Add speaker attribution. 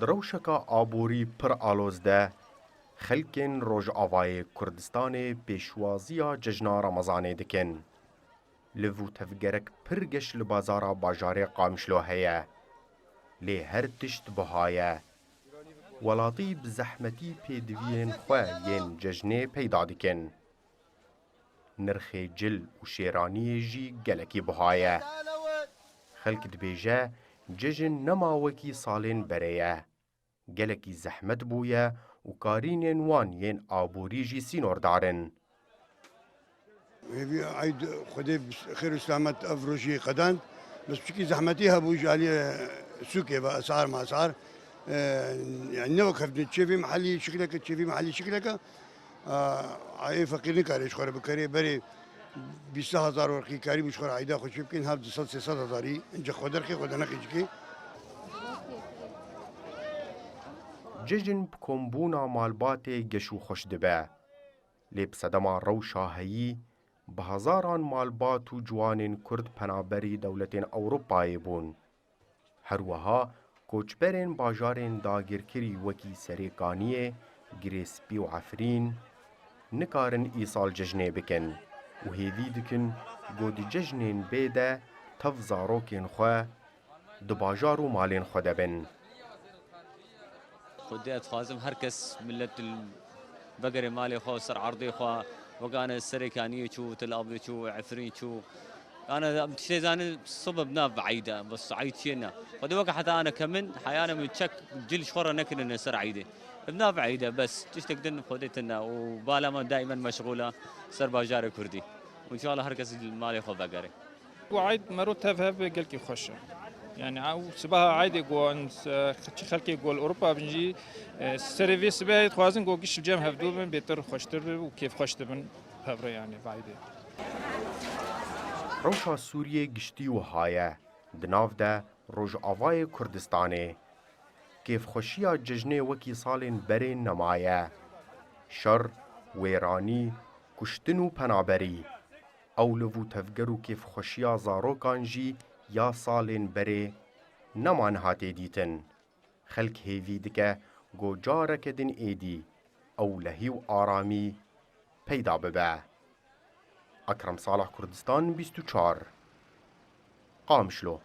Speaker 1: دروشکا آبوری پر آلوزده خلکن روجاوای کردستان پیشوازیا جشنا رمضان دکن. لفو تفگرک پر گش لبازارا باجار قامشلو هیا. لی هر تشت بهایه. ولاتی بزحمتی پیدوین خواه ین جشنه پیدا دکن. نرخ جل و شیرانی جی گلکی بهایه. خلک دبیجه جشن نماوکی سالین بریه. گلکی زحمت بویه و کارین وان ین آبوری جی سینور دارن.
Speaker 2: عيد خديب خير وسلامة أفروشي قدان بس بشكل زحمتيها بوجي عليه سوكي بأسعار مع أسعار يعني نوقف نتشافي محلي شكلك تشافي محلي شكلك أي فقير نكاريش خوري بكاري بري 20,000 ورقي كاري مش خوري عيدا خوش يمكن هاب 200,000 إنجا خودرخي خودناخي جكي
Speaker 1: ججن بکمبونا مالبات گشو خوش دبه. لیب صدما روشا هیی به هزاران مالبات و جوانین کرد پنابری دولتین اوروپایی بون. هروها کوچبرین باجارین داگیرکری وکی سریکانیه گریسپی و عفرین نکارن ایسال ججنه بکن و هیوی دکن گود ججنین بیده تف زاروکین خواه دو باجار و مالین خوده بن.
Speaker 3: خديت خازم هركس ملت البقري مالي خو سر عرضي خو وكان السريكانية شو تلابي شو عفرين شو انا شيء زاني صبب ناب بعيده بس عيد شينا خدي وقت حتى انا كمن حيانا من تشك جل شخوره نكن انه سر عيده بناب بعيده بس تشتقدن خديتنا وبالما دائما مشغوله سر باجار كردي وان شاء الله هركس مالي خو بقري
Speaker 4: وعيد مرات هف قلكي خوشه يعني او سبها عادي جو خلقي جو اوروبا بنجي سيرفيس بي خوازن جو قش جام هفدوبن بيتر خوشتر وكيف خوشتبن هفره يعني بعيده
Speaker 1: روشا سوریه گشتی و هایه دناف ده روژ آوای کردستانه کیف خوشیا ججنه وکی سالین برین نمایه شر، ویرانی، کشتن و پنابری اولو تفگر و کیف خوشیا زاروکان جی یا سالین بره نمان هاته دیتن خلک هیوی دکه گو جارک دن ایدی او لهی و آرامی پیدا ببه. اکرم صالح کردستان 24 قامشلو